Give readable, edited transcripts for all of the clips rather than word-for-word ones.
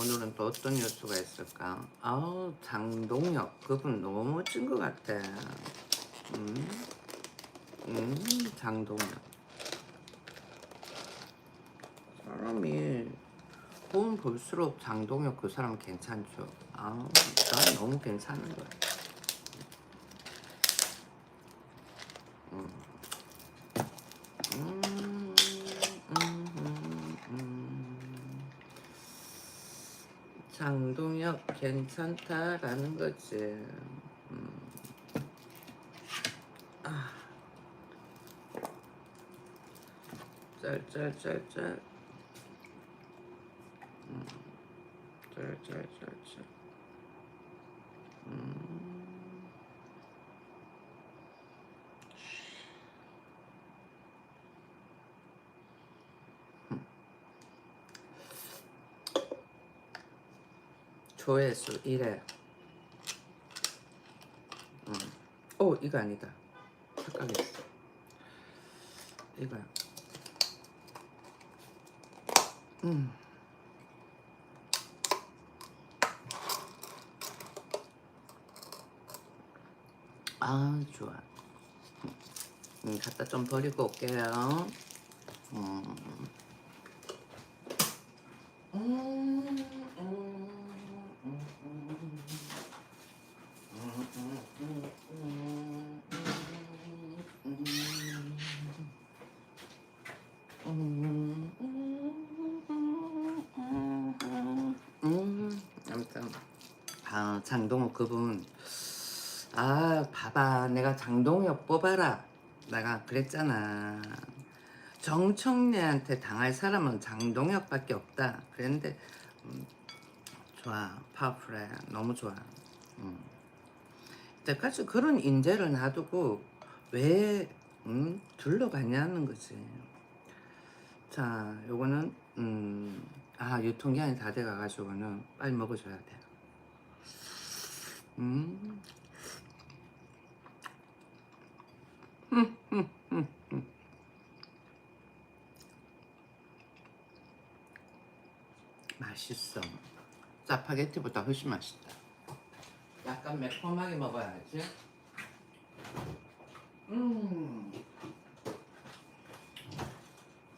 오늘은 또 어떤 뉴스가 있을까? 아우, 장동혁 그분 너무 멋진 것 같아. 음, 장동혁 사람이 보면 볼수록 장동혁 그 사람 괜찮죠. 아우, 난 너무 괜찮은 거야. 음, 음, 장동혁 괜찮다라는 거지. 아, 짤짤짤짤. 짤짤짤짤. 조회수 1회. 오, 이거 아니다. 착각했어. 이거야. 아, 좋아. 갖다 좀 버리고 올게요. 아무튼 장동욱 그분, 봐봐, 내가 장동혁 뽑아라 내가 그랬잖아. 정청래한테 당할 사람은 장동혁밖에 없다 그랬는데, 좋아, 파워풀해, 너무 좋아. 때까지 그런 인재를 놔두고 왜 둘러가냐는 거지. 자, 요거는 유통기한이 다 돼가가지고는 빨리 먹어줘야 돼. 음. 맛있어. 짜파게티보다 훨씬 맛있다. 약간 매콤하게 먹어야지.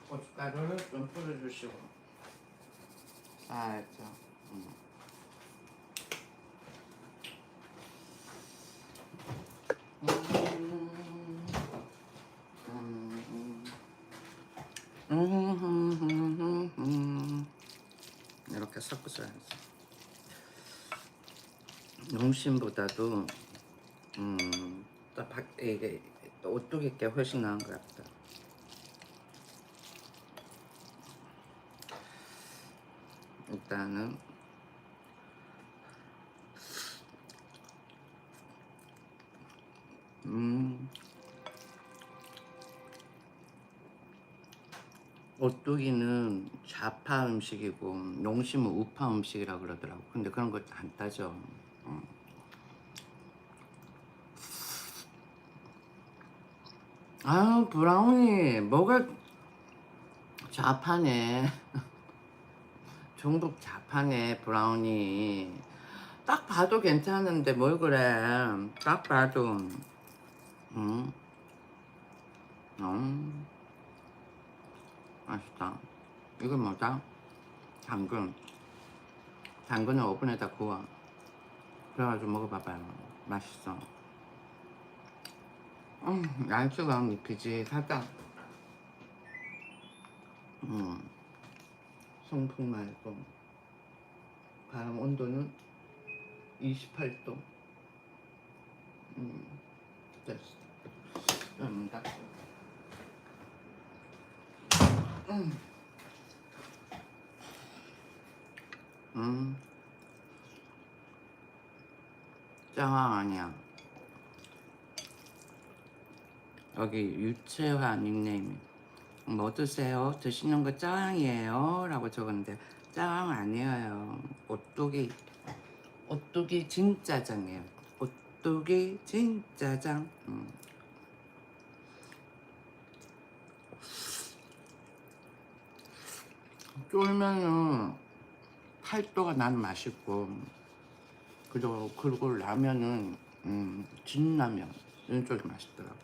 고춧가루를 좀 뿌려주시고 살짝. 이렇게 섞어줘야지. 농심보다도 이게 오뚜기 게 훨씬 나은 것 같다. 일단은 오뚜기는 좌파 음식이고 농심은 우파 음식이라고 그러더라고. 근데 그런 거 안 따져. 브라우니 뭐가 좌파네. 중국 좌파네 브라우니. 딱 봐도 괜찮은데 뭘 그래. 딱 봐도. 음, 맛있다. 이건 뭐다? 당근. 당근을 오븐에다 구워. 그래가지고 먹어봐봐요. 맛있어. 날씨가 느끼지 살짝. 송풍 말고 바람 온도는 28도. 됐어. 딱. 짱왕 아니야. 여기 유채화 닉네임이 뭐 드세요? 드시는 거 짱왕이에요? 라고 적었는데 짱왕 아니에요. 오뚜기 진짜장이에요. 오뚜기 진짜장. 쫄면은 칼도가 나는 맛있고, 그리고 라면은 진라면 이런 쪽이 맛있더라고.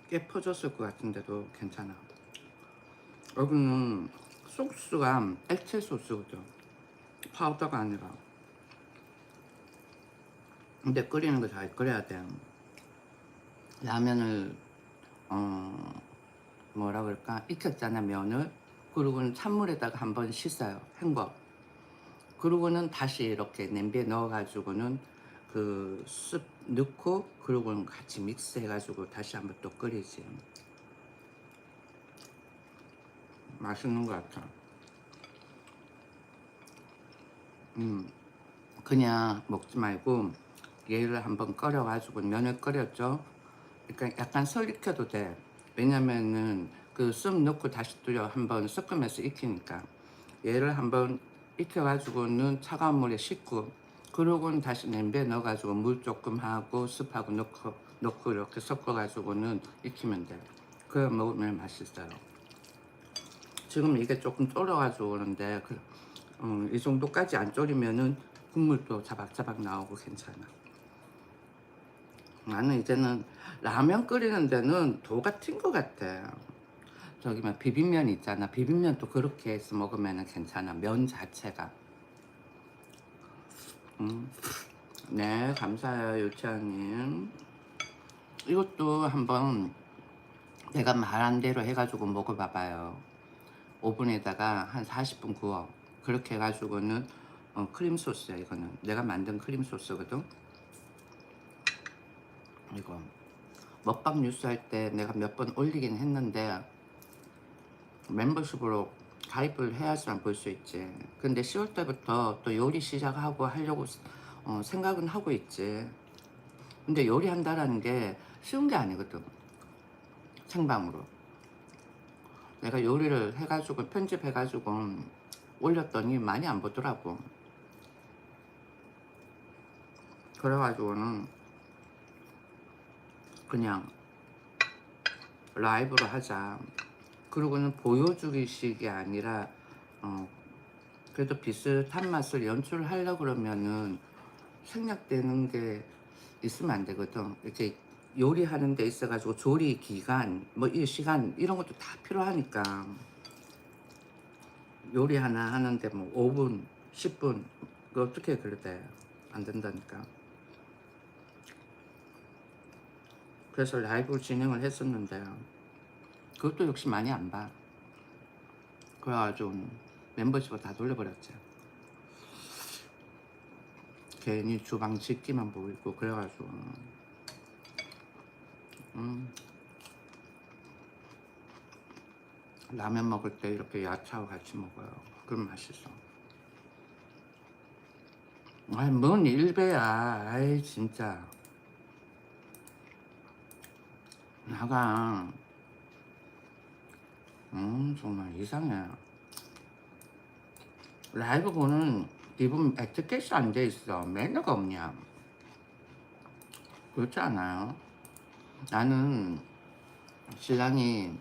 꽤 퍼졌을 것 같은데도 괜찮아. 여기는 소스가 액체 소스거든. 파우더가 아니라. 근데 끓이는 거 잘 끓여야 돼. 라면을 뭐라 그럴까, 익혔잖아, 면을. 그리고는 찬물에다가 한번 씻어요, 헹궈. 그러고는 다시 이렇게 냄비에 넣어가지고는 그 쑥 넣고, 그러고는 같이 믹스 해가지고 다시 한번 또 끓이지. 맛있는 것 같아. 그냥 먹지 말고 얘를 한번 끓여가지고, 면을 끓였죠. 그러니까 약간 설 익혀도 돼. 왜냐면은 그 쑥 넣고 다시 또 한번 섞으면서 익히니까. 얘를 한번 익혀가지고는 차가운 물에 씻고, 그러고는 다시 냄비에 넣어가지고 물 조금 하고 습하고 넣고 이렇게 섞어가지고는 익히면 돼. 그래 먹으면 맛있어요. 지금 이게 조금 졸여가지고 그런데 이 정도까지 안 졸이면은 국물도 자박자박 나오고 괜찮아. 나는 이제는 라면 끓이는 데는 도 같은 것 같아. 저기 막 비빔면 있잖아. 비빔면도 그렇게 해서 먹으면 괜찮아. 면 자체가. 음. 네, 감사해요, 유치원님. 이것도 한번 내가 말한 대로 해가지고 먹어봐봐요. 오븐에다가 한 40분 구워. 그렇게 해가지고는 크림 소스야. 이거는 내가 만든 크림 소스거든. 이거 먹방 뉴스 할 때 내가 몇 번 올리긴 했는데, 멤버십으로 가입을 해야지만 볼 수 있지. 근데 10월 때부터 또 요리 시작하고 하려고 생각은 하고 있지. 근데 요리한다라는 게 쉬운 게 아니거든. 생방으로 내가 요리를 해가지고 편집해가지고 올렸더니 많이 안 보더라고. 그래가지고는 그냥 라이브로 하자. 그리고는 보여주기식이 아니라 그래도 비슷한 맛을 연출하려고 그러면은 생략되는 게 있으면 안 되거든. 이렇게 요리하는 데 있어가지고 조리 기간, 뭐 이 시간 이런 것도 다 필요하니까. 요리 하나 하는데 뭐 5분, 10분 그 어떻게 그래? 안 된다니까. 그래서 라이브 진행을 했었는데 그것도 역시 많이 안 봐. 그래가지고 멤버십을 다 돌려버렸지. 괜히 주방 짓기만 보이고 그래가지고. 라면 먹을 때 이렇게 야채하고 같이 먹어요. 그럼 맛있어. 아이, 뭔 일배야. 아이, 진짜. 나가, 정말 이상해. 라이브 보는 기분 에티켓이 안 돼 있어. 매너가 없냐. 그렇지 않아요? 나는 신랑이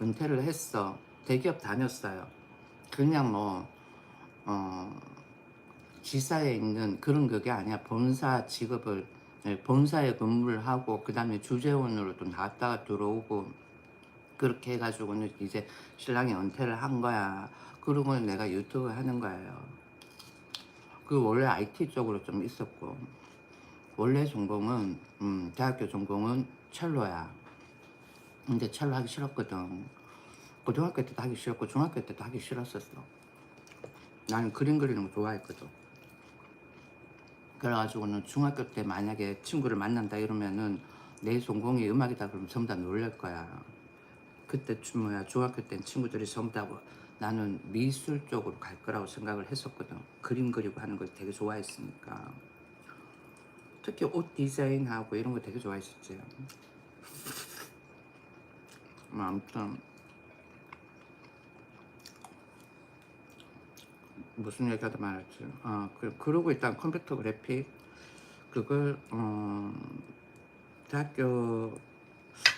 은퇴를 했어. 대기업 다녔어요. 그냥 뭐, 어, 지사에 있는 그런 그게 아니야. 본사 직업을, 본사에 근무를 하고, 그 다음에 주재원으로 또 나갔다가 들어오고, 그렇게 해가지고는 이제 신랑이 은퇴를 한 거야. 그러고는 내가 유튜브 하는 거예요. 그 원래 IT 쪽으로 좀 있었고, 원래 전공은, 대학교 전공은 첼로야. 근데 첼로 하기 싫었거든. 고등학교 때도 하기 싫었고, 중학교 때도 하기 싫었었어. 나는 그림 그리는 거 좋아했거든. 그래가지고는 중학교 때 만약에 친구를 만난다 이러면은 내 전공이 음악이다 그러면 전부 다 놀랄 거야. 그때 중학교 때 친구들이 전부 다 나는 미술 쪽으로 갈 거라고 생각을 했었거든. 그림 그리고 하는 걸 되게 좋아했으니까. 특히 옷 디자인하고 이런 거 되게 좋아했었지. 뭐 아무튼 무슨 얘기하다 말았지. 그러고 일단 컴퓨터 그래픽 그걸 대학교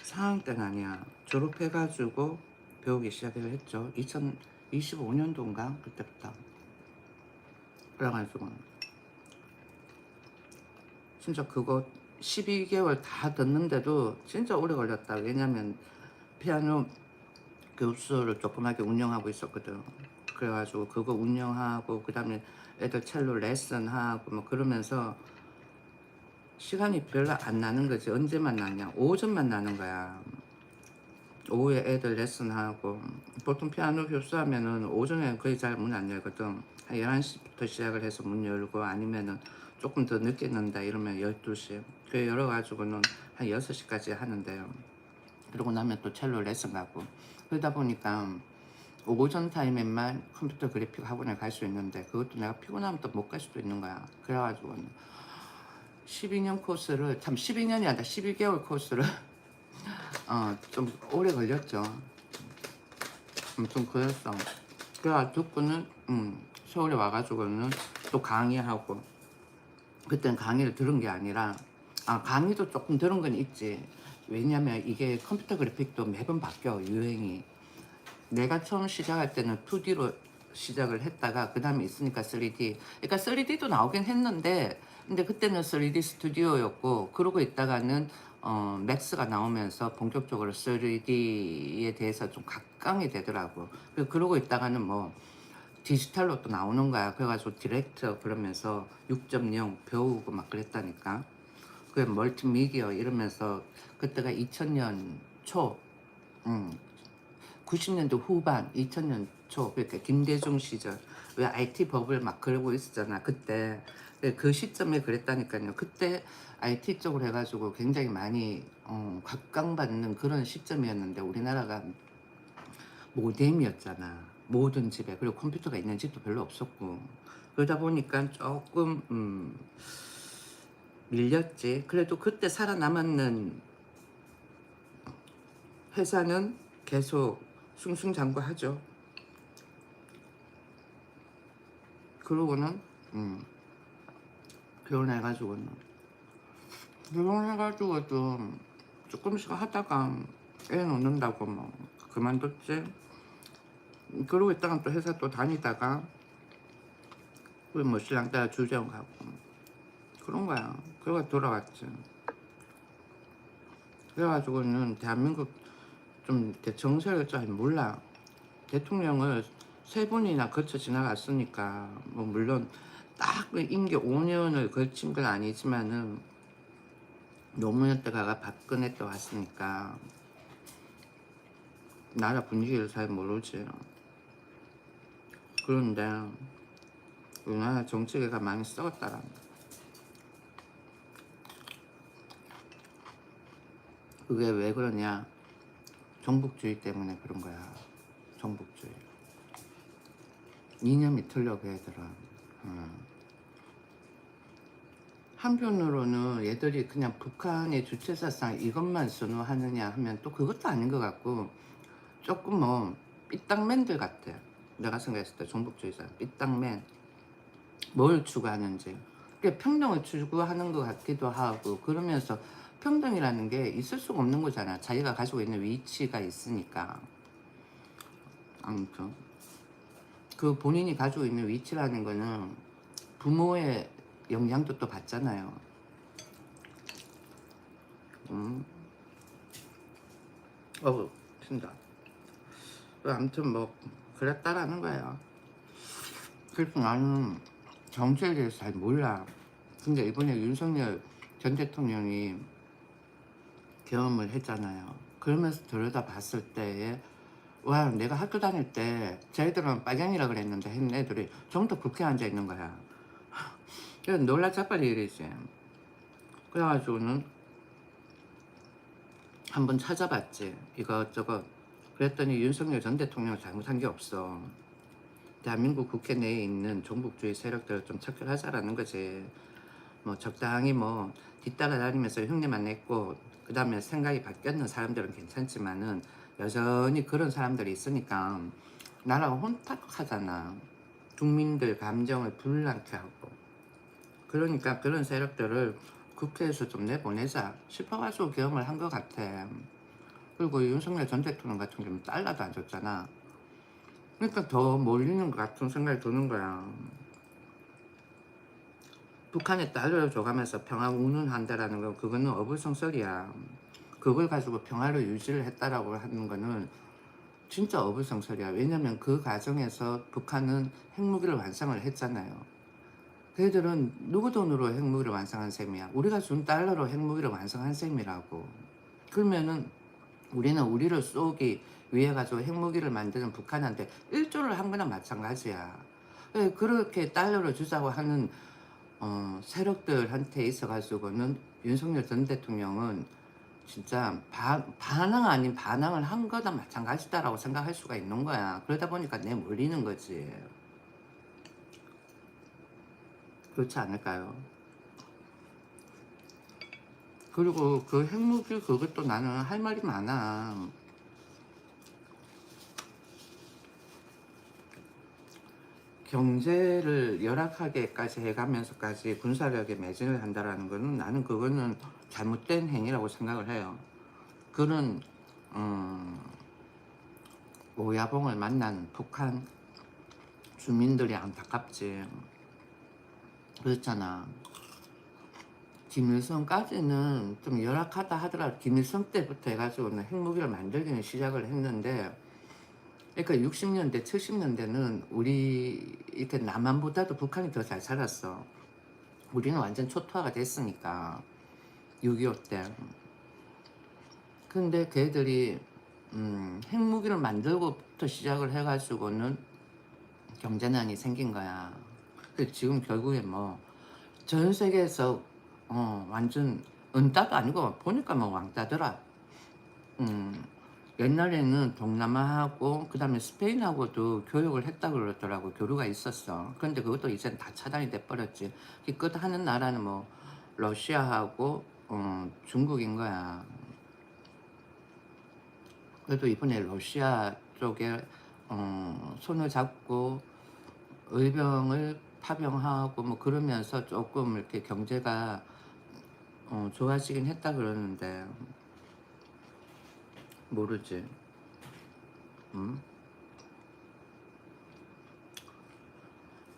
4학년 때는 아니야. 졸업해가지고 배우기 시작을 했죠. 2025년도인가 그때부터. 그래가지고 진짜 그거 12개월 다 듣는데도 진짜 오래 걸렸다. 왜냐면 피아노 교수를 조그맣게 운영하고 있었거든. 그래가지고 그거 운영하고 그 다음에 애들 첼로 레슨하고 뭐 그러면서 시간이 별로 안 나는 거지. 언제만 나냐? 오전만 나는 거야. 오후에 애들 레슨하고 보통 피아노 교수하면은 오전에 거의 잘 문 안 열거든. 한 11시부터 시작을 해서 문 열고 아니면은 조금 더 늦게 는다 이러면 12시. 그 열어가지고는 한 6시까지 하는데요. 그러고 나면 또 첼로 레슨 가고 그러다 보니까 오전 타임에만 컴퓨터 그래픽 학원에 갈 수 있는데 그것도 내가 피곤하면 또 못 갈 수도 있는 거야. 그래가지고 12년 코스를 참 12년이 아니라 12개월 코스를 좀 오래 걸렸죠. 좀 그랬어. 그래가 듣고는 서울에 와가지고는 또 강의하고 그땐 강의를 들은 게 아니라 강의도 조금 들은 건 있지. 왜냐면 이게 컴퓨터 그래픽도 매번 바뀌어 유행이. 내가 처음 시작할 때는 2D로 시작을 했다가 그 다음에 있으니까 3D. 그러니까 3D도 나오긴 했는데 근데 그때는 3D 스튜디오였고 그러고 있다가는 맥스가 나오면서 본격적으로 3D에 대해서 좀 각광이 되더라고. 그러고 있다가는 뭐 디지털로 또 나오는 거야. 그래가지고 디렉터 그러면서 6.0 배우고 막 그랬다니까. 그 멀티미디어 이러면서 그때가 2000년 초, 음, 90년도 후반, 2000년 초, 그러니까 김대중 시절, 왜 IT 버블 막 그러고 있었잖아, 그때. 그 시점에 그랬다니까요. 그때 IT 쪽으로 해가지고 굉장히 많이 각광받는 그런 시점이었는데 우리나라가 모뎀이었잖아. 모든 집에. 그리고 컴퓨터가 있는 집도 별로 없었고. 그러다 보니까 조금 밀렸지. 그래도 그때 살아남았는 회사는 계속 승승장구하죠. 그러고는 결혼해가지고는 결혼해가지고도 조금씩 하다가 애 놓는다고 뭐 그만뒀지. 그러고 있다가 또 회사 또 다니다가 그리고 뭐 신랑 따라 주정 가고 그런 거야. 그러고 돌아왔지. 그래가지고는 대한민국 좀 정세를 잘 몰라. 대통령을 3번이나 거쳐 지나갔으니까 뭐 물론 딱 임기 5년을 걸친 건 아니지만은 노무현 때가 박근혜 때 왔으니까 나라 분위기를 잘 모르지. 그런데 우리나라 정치계가 많이 썩었다라. 그게 왜 그러냐? 정복주의 때문에 그런 거야. 정복주의. 이념이 틀려 그 애들은. 한편으로는 얘들이 그냥 북한의 주체사상 이것만 선호하느냐 하면 또 그것도 아닌 것 같고 조금 뭐 삐딱맨들 같아. 내가 생각했을 때 정복주의자 삐딱맨. 뭘 추구하는지. 그게 평등을 추구하는 것 같기도 하고 그러면서 평등이라는 게 있을 수가 없는 거잖아. 자기가 가지고 있는 위치가 있으니까. 아무튼 그 본인이 가지고 있는 위치라는 거는 부모의 영향도 또 받잖아요. 튄다. 아무튼 뭐 그랬다라는 거예요. 그래서 나는 정치에 대해서 잘 몰라. 근데 이번에 윤석열 전 대통령이 경험을 했잖아요. 그러면서 들여다 봤을 때에 와 내가 학교 다닐 때 쟤들은 빨갱이라 그랬는데 했는 애들이 전부 다 국회에 앉아 있는 거야. 그래서 놀라 자빠리 이러지. 그래가지고는 한번 찾아봤지 이것저것. 그랬더니 윤석열 전 대통령 잘못한 게 없어. 대한민국 국회 내에 있는 종북주의 세력들을 좀 척결하자라는 거지. 뭐 적당히 뭐 뒤따라 다니면서 흉내만 냈고 그 다음에 생각이 바뀌었는 사람들은 괜찮지만은 여전히 그런 사람들이 있으니까 나라가 혼탁하잖아. 국민들 감정을 불안케 하고. 그러니까 그런 세력들을 국회에서 좀 내보내자 싶어가지고 계엄을 한 것 같아. 그리고 윤석열 전 대통령 같은 경우는 달러도 안 줬잖아. 그러니까 더 몰리는 것 같은 생각이 드는 거야. 북한에 달러를 줘가면서 평화 운운한다라는 건 그거는 어불성설이야. 그걸 가지고 평화를 유지를 했다라고 하는 거는 진짜 어불성설이야. 왜냐면 그 과정에서 북한은 핵무기를 완성을 했잖아요. 걔들은 누구 돈으로 핵무기를 완성한 셈이야? 우리가 준 달러로 핵무기를 완성한 셈이라고. 그러면은 우리는 우리를 쏘기 위해 가지고 핵무기를 만드는 북한한테 일조를 한 거나 마찬가지야. 그렇게 달러를 주자고 하는 세력들한테 있어 가지고는 윤석열 전 대통령은 진짜 반항 아닌 반항을 한 거나 마찬가지다라고 생각할 수가 있는 거야. 그러다 보니까 내몰리는 거지. 그렇지 않을까요? 그리고 그 핵무기 그것도 나는 할 말이 많아. 경제를 열악하게까지 해가면서까지 군사력에 매진을 한다라는 거는 나는 그거는 잘못된 행위라고 생각을 해요. 그런 오야봉을 만난 북한 주민들이 안타깝지. 그렇잖아. 김일성까지는 좀 열악하다 하더라도 김일성 때부터 해가지고는 핵무기를 만들기는 시작을 했는데, 그러니까 60년대, 70년대는 우리 이렇게 남한보다도 북한이 더 잘 살았어. 우리는 완전 초토화가 됐으니까 6.25 때. 근데 걔들이 핵무기를 만들고부터 시작을 해가지고는 경제난이 생긴 거야. 그 지금 결국에 뭐 전 세계에서 완전 은따도 아니고 보니까 뭐 왕따더라. 음, 옛날에는 동남아하고 그다음에 스페인하고도 교육을 했다 그러더라고. 교류가 있었어. 그런데 그것도 이제는 다 차단이 돼 버렸지. 기껏 하는 나라는 뭐 러시아하고 중국인 거야. 그래도 이번에 러시아 쪽에 손을 잡고 의병을 파병하고 뭐 그러면서 조금 이렇게 경제가 좋아지긴 했다 그러는데 모르지. 음?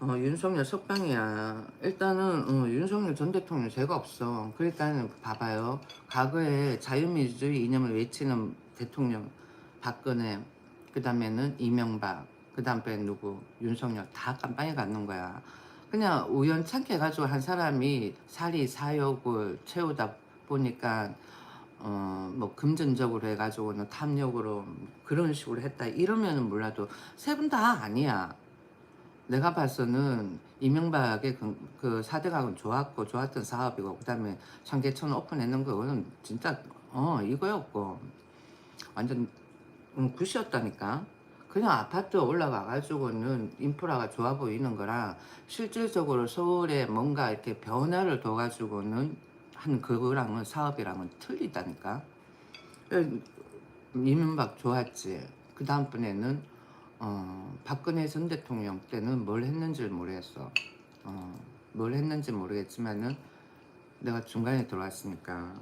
윤석열 석방이야. 일단은 윤석열 전 대통령 죄가 없어. 그러니까 봐봐요. 과거에 자유민주주의 이념을 외치는 대통령 박근혜, 그 다음에는 이명박, 그 다음에 누구 윤석열 다 깜빵에 갔는 거야. 그냥 우연찮게 해가지고 한 사람이 사리 사욕을 채우다 보니까 뭐 금전적으로 해가지고는 탐욕으로 그런 식으로 했다 이러면은 몰라도 세 분 다 아니야. 내가 봐서는 이명박의 그 사대강은 좋았고 좋았던 사업이고 그다음에 청계천 오픈했는 거는 진짜 이거였고 완전 굿이었다니까. 그냥 아파트 올라가 가지고는 인프라가 좋아 보이는 거랑 실질적으로 서울에 뭔가 이렇게 변화를 둬 가지고는 한 그거랑은 사업이랑은 틀리다니까. 이명박 좋았지. 그 다음번에는 박근혜 전 대통령 때는 뭘 했는지를 모르겠어. 뭘 했는지 모르겠지만은 내가 중간에 들어왔으니까.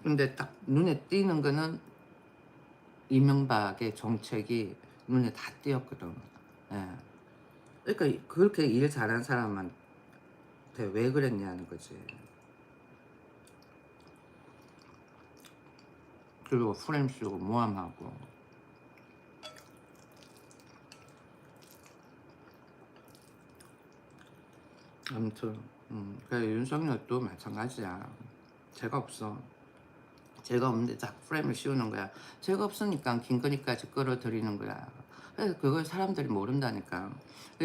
근데 딱 눈에 띄는 거는 이명박의 정책이 눈에 다 띄었거든. 예. 그러니까 그렇게 일 잘한 사람한테 왜 그랬냐는 거지. 그리고 프레임 씌우고 모함하고. 아무튼 그래 윤석열도 마찬가지야. 죄가 없어. 죄가 없는데 자꾸 프레임을 씌우는 거야. 죄가 없으니까 김건희까지 끌어들이는 거야. 그래서 그걸 사람들이 모른다니까.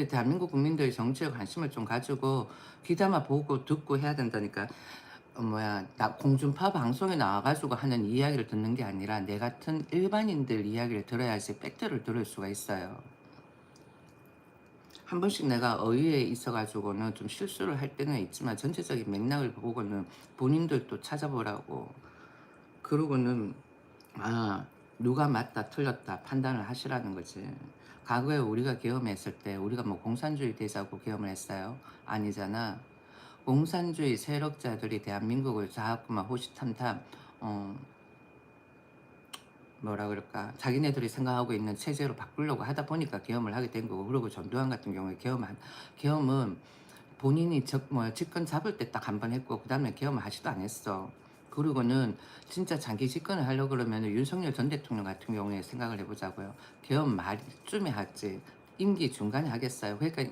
대한민국 국민들이 정치에 관심을 좀 가지고 귀담아 보고 듣고 해야 된다니까. 나 공중파 방송에 나와가지고 하는 이야기를 듣는 게 아니라 내 같은 일반인들 이야기를 들어야지 팩트를 들을 수가 있어요. 한 번씩 내가 어휘에 있어가지고는 좀 실수를 할 때는 있지만 전체적인 맥락을 보고는 본인들도 찾아보라고. 그러고는 누가 맞다 틀렸다 판단을 하시라는 거지. 과거에 우리가 계엄했을 때 우리가 뭐 공산주의 되자고 계엄을 했어요? 아니잖아. 공산주의 세력자들이 대한민국을 자꾸만 호시탐탐 뭐라 그럴까, 자기네들이 생각하고 있는 체제로 바꾸려고 하다 보니까 계엄을 하게 된 거고. 그리고 전두환 같은 경우에 계엄은 본인이 집권 잡을 때 딱 한 번 했고, 그 다음에 계엄을 하지도 않았어. 그리고는 진짜 장기 집권을 하려고 그러면 윤석열 전 대통령 같은 경우에 생각을 해보자고요. 계엄 말쯤에 하지 임기 중간에 하겠어요. 그러니까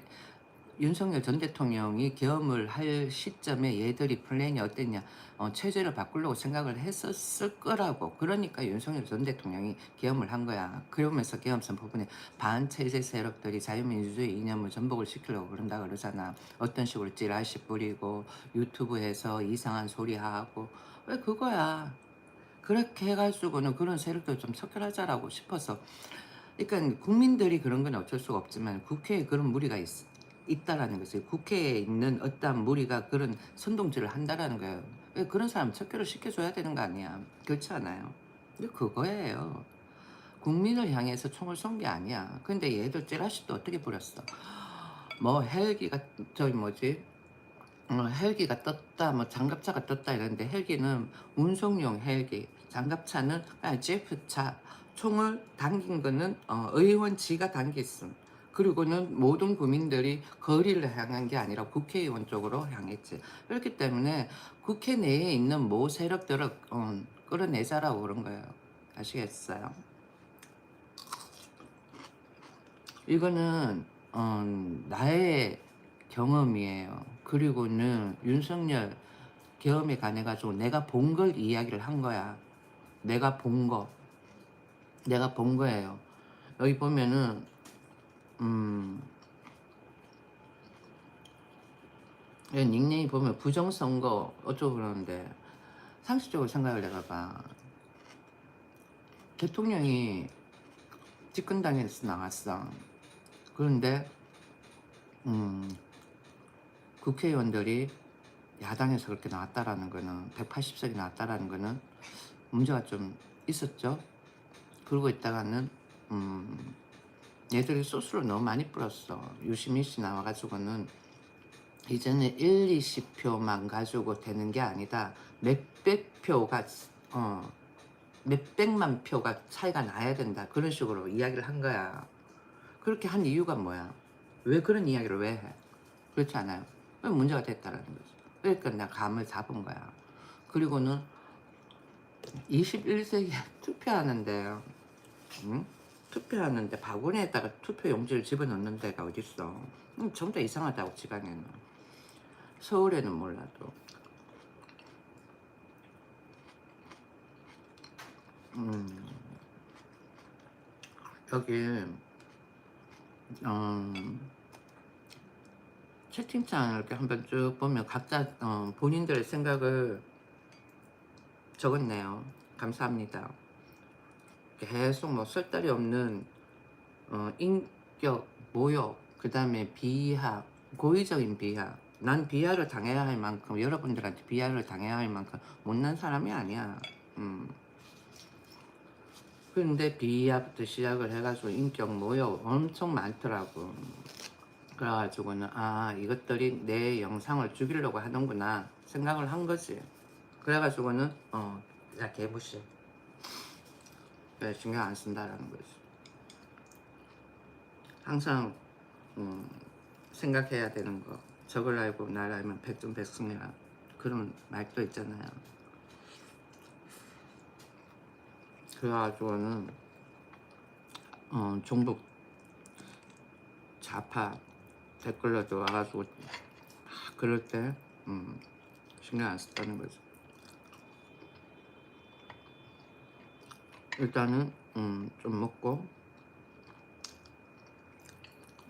윤석열 전 대통령이 계엄을 할 시점에 얘들이 플랜이 어땠냐, 체제를 바꾸려고 생각을 했었을 거라고. 그러니까 윤석열 전 대통령이 계엄을 한 거야. 그러면서 계엄 선포문에 반체제 세력들이 자유민주주의 이념을 전복을 시키려고 그런다 그러잖아. 어떤 식으로 찌라시 뿌리고 유튜브에서 이상한 소리 하고. 왜 그거야. 그렇게 해가지고는 그런 세력들 좀 척결하자라고 싶어서. 그러니까 국민들이 그런 건 어쩔 수가 없지만 국회에 그런 무리가 있다라는 거지. 국회에 있는 어떠한 무리가 그런 선동질을 한다라는 거예요. 왜 그런 사람 척결을 시켜줘야 되는 거 아니야. 그렇지 않아요? 근데 그거예요. 국민을 향해서 총을 쏜 게 아니야. 근데 얘들 찌라시도 어떻게 부렸어? 뭐 헬기가 저기 뭐지? 헬기가 떴다, 뭐 장갑차가 떴다 이러는데, 헬기는 운송용 헬기, 장갑차는 그냥 제프차. 총을 당긴 거는 의원 지가 당겼음. 그리고는 모든 국민들이 거리를 향한 게 아니라 국회의원 쪽으로 향했지. 그렇기 때문에 국회 내에 있는 모 세력들을 끌어내자라고 그런 거예요. 아시겠어요? 이거는 나의 경험이에요. 그리고는 윤석열 계엄에 관해가지고 내가 본 걸 이야기를 한 거야. 내가 본 거. 내가 본 거예요. 여기 보면은 여기 닉네임 보면 부정선거 어쩌고 그러는데, 상식적으로 생각을 해봐봐. 대통령이 집권당에서 나왔어. 그런데 국회의원들이 야당에서 그렇게 나왔다라는 거는, 180석이 나왔다라는 거는 문제가 좀 있었죠. 그러고 있다가는 얘들이 소스를 너무 많이 뿌렸어. 유시민 씨 나와가지고는 이제는 1, 20표만 가지고 되는 게 아니다. 몇백 표가 몇백만 표가 차이가 나야 된다. 그런 식으로 이야기를 한 거야. 그렇게 한 이유가 뭐야? 왜 그런 이야기를 왜 해? 그렇지 않아요? 왜 문제가 됐다라는 거지. 그러니까 내가 감을 잡은 거야. 그리고는 21세기에 투표하는데, 응? 투표하는데 바구니에다가 투표 용지를 집어넣는 데가 어딨어. 전부 다 이상하다고, 지방에는. 서울에는 몰라도. 여기 채팅창 이렇게 한번 쭉 보면 각자 본인들의 생각을 적었네요. 감사합니다. 계속 뭐 쓸데리 없는 인격 모욕, 그 다음에 비하, 고의적인 비하. 난 비하를 당해야 할 만큼, 여러분들한테 비하를 당해야 할 만큼 못난 사람이 아니야. 근데 비하부터 시작을 해가지고 인격 모욕 엄청 많더라고. 그래가지고는 이것들이 내 영상을 죽이려고 하는구나 생각을 한 거지. 그래가지고는 야 개부시, 그래, 신경 안 쓴다라는 거지. 항상 생각해야 되는 거. 적을 알고 날 알면 백전백승이라, 그런 말도 있잖아요. 그래가지고는 종북 좌파 댓글로도 와가지고 그럴 때 신경 안 썼다는 거죠. 일단은 좀 먹고,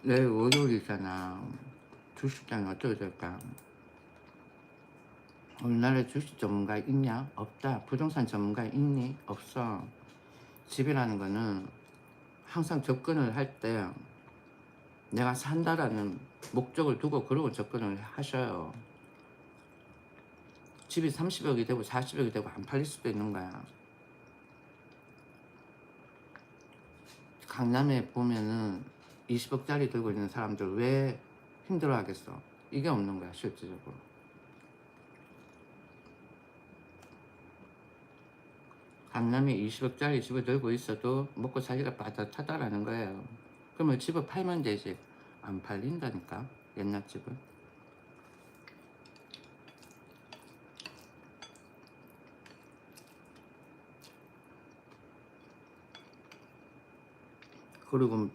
내일 월요일이잖아. 주식장이 어떻게 될까? 우리나라에 주식 전문가 있냐? 없다. 부동산 전문가 있니? 없어. 집이라는 거는 항상 접근을 할 때 내가 산다라는 목적을 두고 그러고 접근을 하셔요. 집이 30억이 되고 40억이 되고 안 팔릴 수도 있는 거야. 강남에 보면은 20억짜리 들고 있는 사람들 왜 힘들어 하겠어? 이게 없는 거야, 실질적으로. 강남에 20억짜리 집을 들고 있어도 먹고 살기가 빠듯하다라는 거예요. 그러면 집을 팔면 되지. 안 팔린다니까, 옛날 집은. 그리고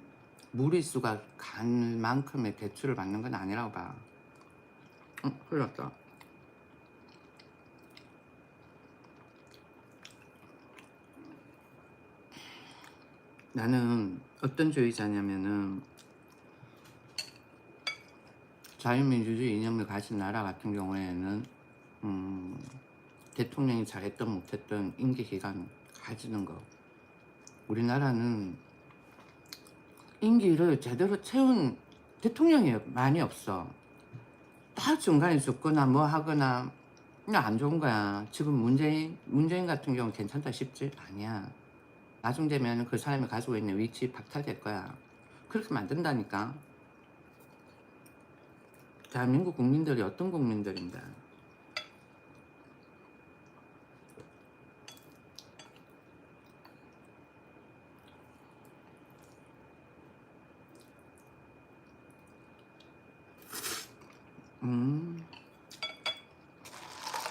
무리수가 간 만큼의 대출을 받는 건 아니라고 봐. 흘렀다. 나는 어떤 주의자냐면은 자유민주주의 이념을 가진 나라 같은 경우에는 대통령이 잘했든 못했든 임기 기간 가지는 거. 우리나라는 임기를 제대로 채운 대통령이 많이 없어. 다 중간에 죽거나 뭐 하거나 그냥 안 좋은 거야. 지금 문재인 같은 경우 괜찮다 싶지? 아니야. 나중 되면 그 사람이 가지고 있는 위치 박탈될 거야. 그렇게 만든다니까. 대한민국 국민들이 어떤 국민들인데.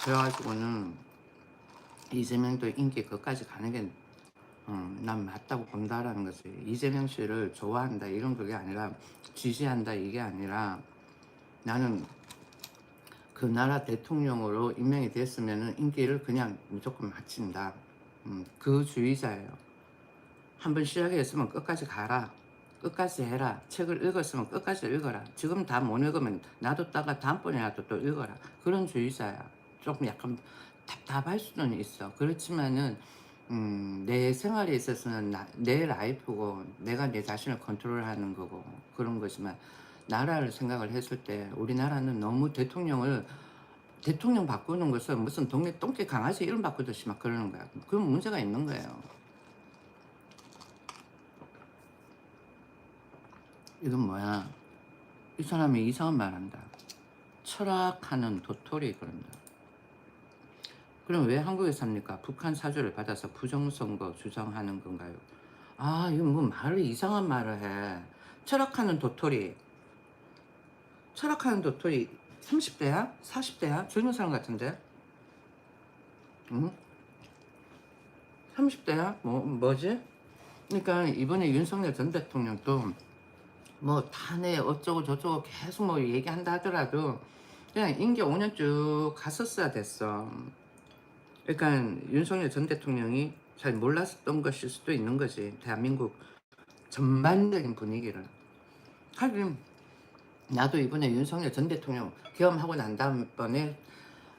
그래가지고는 이재명도 인기 끝까지 가는 게 난 맞다고 본다라는 거지. 이재명 씨를 좋아한다 이런 그게 아니라 지지한다 이게 아니라 나는 그 나라 대통령으로 임명이 됐으면 인기를 그냥 무조건 마친다. 그 주의자예요. 한번 시작했으면 끝까지 가라. 끝까지 해라. 책을 읽었으면 끝까지 읽어라. 지금 다 못 읽으면 놔뒀다가 다음번에라도 또 읽어라. 그런 주의자야. 조금 약간 답답할 수는 있어. 그렇지만은 내 생활에 있어서는 내 라이프고 내가 내 자신을 컨트롤하는 거고 그런 거지만 나라를 생각을 했을 때 우리나라는 너무 대통령 바꾸는 것은 무슨 동네 똥개 강아지 이름 바꾸듯이 막 그러는 거야. 그런 문제가 있는 거예요. 이건 뭐야? 이 사람이 이상한 말 한다. 철학하는 도토리 그런다. 그럼 왜 한국에 삽니까? 북한 사주를 받아서 부정선거 주장하는 건가요? 아, 이거 뭐 말을 이상한 말을 해. 철학하는 도토리. 철학하는 도토리 30대야? 40대야? 젊은 사람 같은데? 응? 30대야? 뭐지? 그러니까 이번에 윤석열 전 대통령도 뭐 탄핵 어쩌고 저쩌고 계속 뭐 얘기한다 하더라도 그냥 임기 5년 쭉 갔었어야 됐어. 그러니까 윤석열 전 대통령이 잘 몰랐던 것일 수도 있는 거지. 대한민국 전반적인 분위기를. 하긴 나도 이번에 윤석열 전 대통령 경험하고 난 다음번에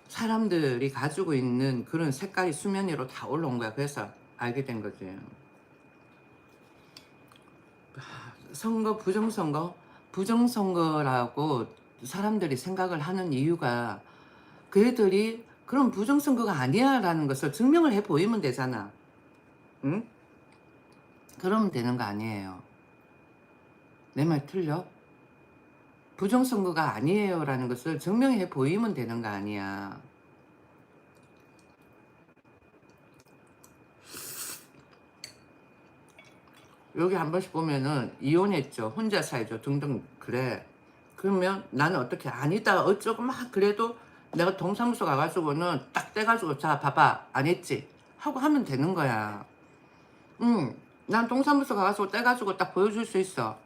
사람들이 가지고 있는 그런 색깔이 수면 위로 다 올라온 거야. 그래서 알게 된 거지. 선거 부정선거라고 사람들이 생각을 하는 이유가 그 애들이 그런 부정선거가 아니야 라는 것을 증명을 해 보이면 되잖아. 응? 그러면 되는 거 아니에요. 내 말 틀려? 부정선거가 아니에요 라는 것을 증명해 보이면 되는 거 아니야. 여기 한 번씩 보면은 이혼했죠, 혼자 살죠 등등. 그래, 그러면 나는 어떻게 아니다 어쩌고 막 그래도 내가 동사무소 가가지고는 딱 떼가지고 자 봐봐 안 했지 하고 하면 되는 거야. 난 동사무소 가가지고 떼가지고 딱 보여줄 수 있어.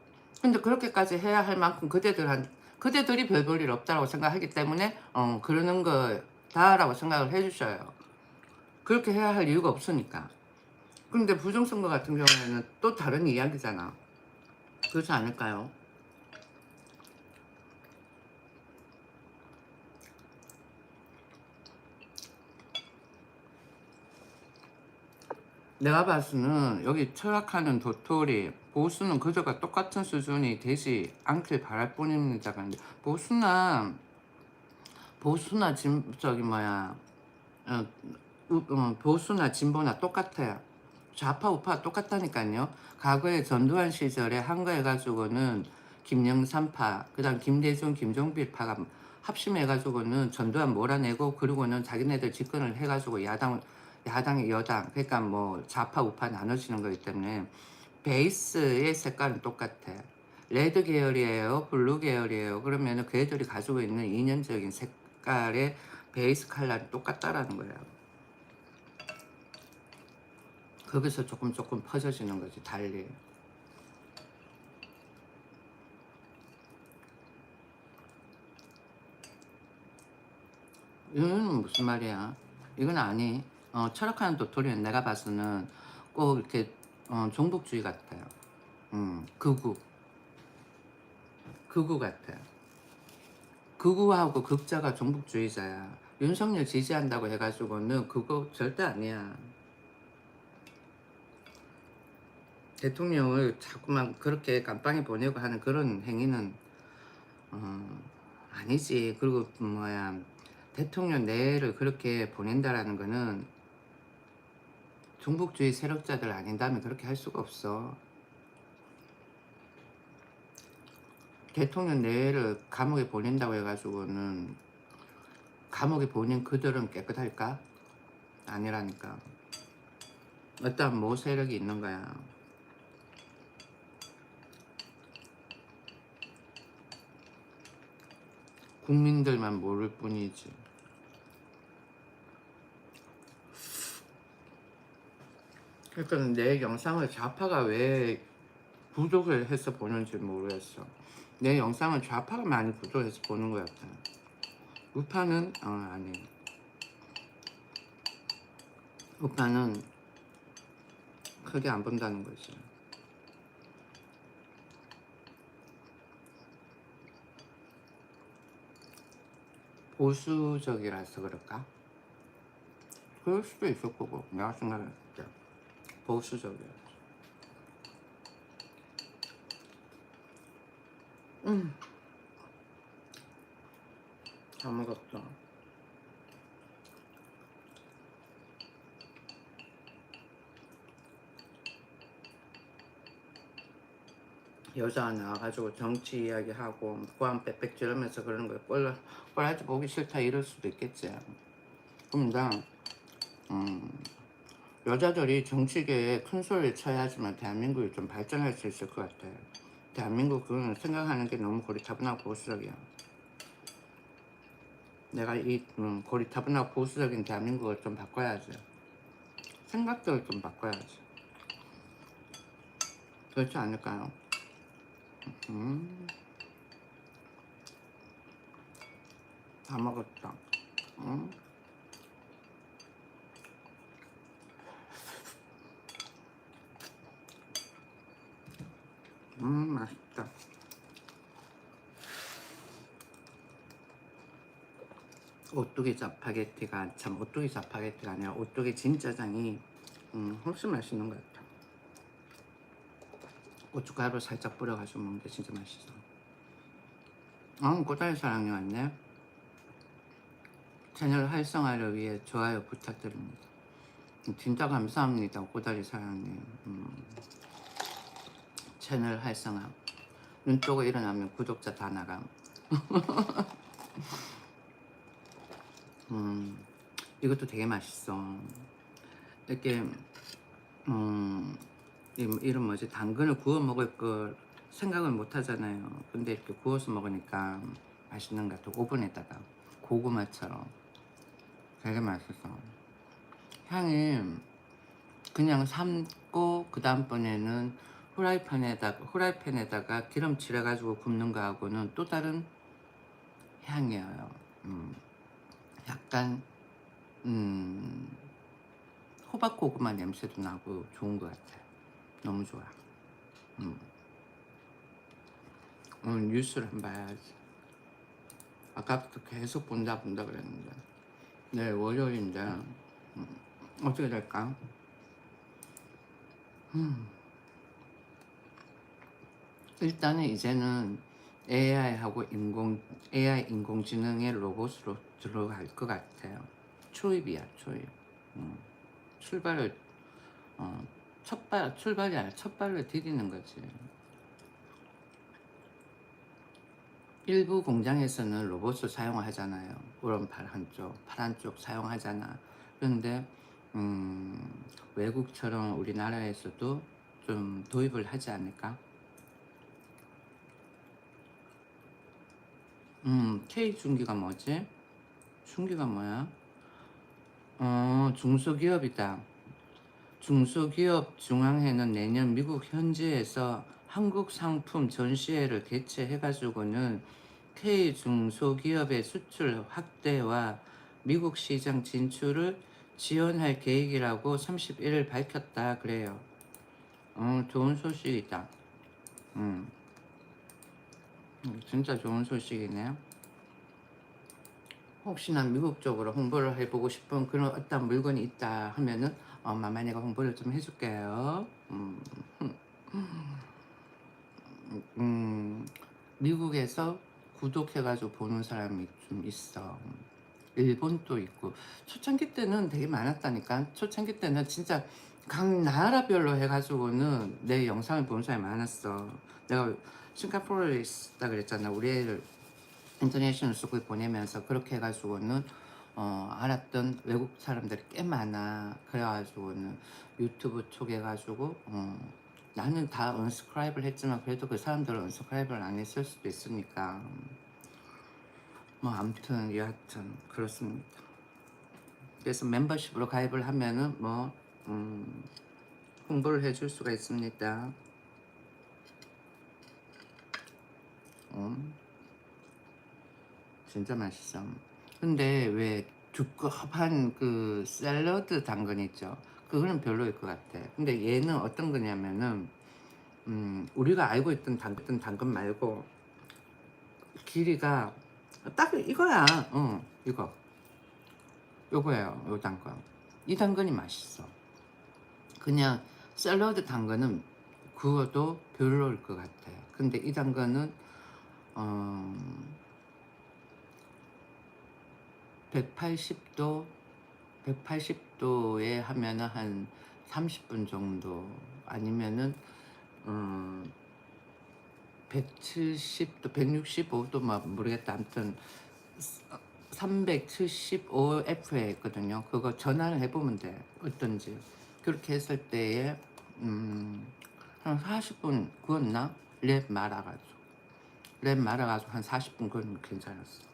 근데 그렇게까지 해야 할 만큼 그대들이 별 볼 일 없다라고 생각하기 때문에 그러는 거다라고 생각을 해주셔요. 그렇게 해야 할 이유가 없으니까. 근데 부정선거 같은 경우에는 또 다른 이야기잖아. 그렇지 않을까요? 내가 봐서는 여기 철학하는 도토리 보수는 그저가 똑같은 수준이 되지 않길 바랄 뿐입니다. 근데 보수나 저기 뭐야 어, 보수나 진보나 똑같아요. 좌파 우파 똑같다니까요. 과거에 전두환 시절에 한 거 해가지고는 김영삼파, 그 다음 김대중, 김종필파가 합심해가지고는 전두환 몰아내고 그러고는 자기네들 집권을 해가지고 야당, 여당, 그러니까 뭐 좌파, 우파 나눠지는 거기 때문에 베이스의 색깔은 똑같아. 레드 계열이에요, 블루 계열이에요. 그러면은 그 애들이 가지고 있는 이념적인 색깔의 베이스 컬러는 똑같다라는 거예요. 거기서 조금 퍼져지는 거지, 달리. 이건 무슨 말이야? 이건 아니. 철학하는 도토리는 내가 봐서는 꼭 이렇게 종북주의 같아요. 극우 같아요. 극우하고 극자가 종북주의자야. 윤석열 지지한다고 해가지고는 그거 절대 아니야. 대통령을 자꾸만 그렇게 깜빵에 보내고 하는 그런 행위는 아니지. 그리고 뭐야, 대통령 내를 그렇게 보낸다라는 거는 종북주의 세력자들 아닌다면 그렇게 할 수가 없어. 대통령 내를 감옥에 보낸다고 해가지고는 감옥에 보낸 그들은 깨끗할까? 아니라니까. 어떤 모 세력이 있는 거야. 국민들만 모를 뿐이지. 그러니까 내 영상을 좌파가 왜 구독을 해서 보는지 모르겠어. 내 영상은 좌파가 많이 구독해서 보는 것 같아. 우파는 아니. 우파는 크게 안 본다는 거지. 보수적이라서 그럴까? 그럴 수도 있을 거고. 내가 생각했을 때 보수적이야. 다 먹었어. 여자 나와가지고 정치 이야기하고 고함 빽빽 지르면서 그러는 거야. 꼴라지 보기 싫다 이럴 수도 있겠지. 그럼 나 여자들이 정치계에 큰 소리를 쳐야지만 대한민국이 좀 발전할 수 있을 것 같아. 대한민국은 생각하는 게 너무 고리타분하고 보수적이야. 내가 이 고리타분하고 보수적인 대한민국을 좀 바꿔야지. 생각들을 좀 바꿔야지. 그렇지 않을까요? 다 먹었다. 맛있다. 오뚜기 짜파게티가 참 오뚜기 짜파게티가 아니라 오뚜기 진짜장이 훨씬 맛있는 것 같아. 고춧가루 살짝 뿌려가지고 먹는 게 진짜 맛있어. 꼬다리 사랑이 왔네. 채널 활성화를 위해 좋아요 부탁드립니다. 진짜 감사합니다, 꼬다리 사랑님. 채널 활성화. 눈 뜨고 일어나면 구독자 다 나감. 이것도 되게 맛있어. 이렇게 이런 뭐지, 당근을 구워 먹을 걸 생각을 못 하잖아요. 근데 이렇게 구워서 먹으니까 맛있는 것 같아. 오븐에다가 고구마처럼 되게 맛있어. 향이 그냥 삶고 그 다음번에는 후라이팬에다가 기름칠 해가지고 굽는 거하고는 또 다른 향이에요. 약간 호박 고구마 냄새도 나고 좋은 것 같아요. 너무 좋아. 오늘 뉴스를 한번 봐야지. 아까부터 계속 본다 그랬는데 내일 월요일인데 어떻게 될까? 일단은 이제는 AI 인공지능의 로봇으로 들어갈 것 같아요. 초입이야, 초입. 출발을 출발이 아니라 첫 발을 디디는 거지. 일부 공장에서는 로봇을 사용하잖아요. 오른팔 한쪽, 팔 한쪽 사용하잖아. 그런데 외국처럼 우리나라에서도 좀 도입을 하지 않을까? K중기가 뭐지? 중기가 뭐야? 중소기업이다. 중소기업 중앙회는 내년 미국 현지에서 한국 상품 전시회를 개최해가지고는 K 중소기업의 수출 확대와 미국 시장 진출을 지원할 계획이라고 31일 밝혔다 그래요. 좋은 소식이다. 음, 진짜 좋은 소식이네요. 혹시나 미국 쪽으로 홍보를 해보고 싶은 그런 어떤 물건이 있다 하면은 마마네가 홍보를 좀 해줄게요. 음, 미국에서 구독해가지고 보는 사람이 좀 있어. 일본도 있고. 초창기 때는 되게 많았다니까. 초창기 때는 진짜 각 나라별로 해가지고는 내 영상을 보는 사람이 많았어. 내가 싱가포르에 있다 그랬잖아. 우리 애를 인터내셔널 스쿨 보내면서 그렇게 해가지고는 알았던 외국 사람들이 꽤 많아. 그래가지고는 유튜브 쪽에 가지고 나는 다 언스크라이브를 했지만 그래도 그 사람들은 언스크라이브를 안 했을 수도 있으니까 뭐 아무튼 여하튼 그렇습니다. 그래서 멤버십으로 가입을 하면은 뭐 홍보를 해줄 수가 있습니다. 음, 진짜 맛있어. 근데 왜 두껍한 그 샐러드 당근 있죠? 그거는 별로일 것 같아. 근데 얘는 어떤 거냐면은 우리가 알고 있던 당근 말고 길이가 딱 이거야. 이거. 요거예요. 요 당근. 이 당근이 맛있어. 그냥 샐러드 당근은 구워도 별로일 것 같아. 근데 이 당근은 어, 180도 180도에 하면은 한 30분 정도 아니면은 170도 165도 막 모르겠다. 아무튼 375F에 있거든요. 그거 전화를 해보면 돼. 어떤지. 그렇게 했을 때에 한 40분 구웠나? 랩 말아가지고 한 40분 구우면 괜찮았어.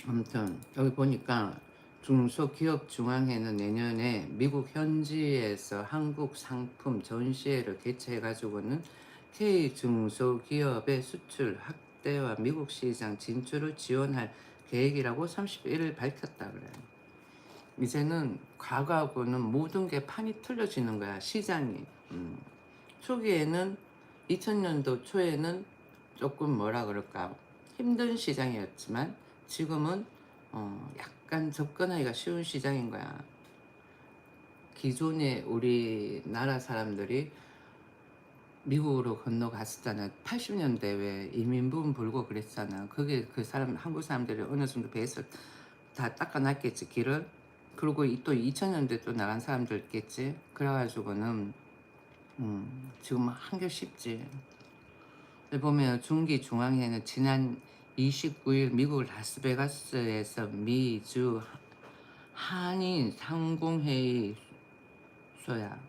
아무튼 여기 보니까 중소기업중앙회는 내년에 미국 현지에서 한국 상품 전시회를 개최해가지고는 K 중소기업의 수출 확대와 미국 시장 진출을 지원할 계획이라고 31일 밝혔다 그래요. 이제는 과거하고는 모든 게 판이 틀려지는 거야, 시장이. 초기에는 2000년도 초에는 조금 뭐라 그럴까 힘든 시장이었지만 지금은 약간 접근하기가 쉬운 시장인 거야. 기존에 우리나라 사람들이 미국으로 건너갔었잖아. 80년대 왜 이민부분 불고 그랬잖아. 그게 그 사람 한국 사람들이 어느 정도 베이스 다 닦아놨겠지 길을. 그리고 또 2000년대 또 나간 사람들 있겠지. 그래가지고는 지금 한결 쉽지. 보면 중기 중앙회는 지난 29일 미국 라스베가스에서 미주 한인 상공회의 소야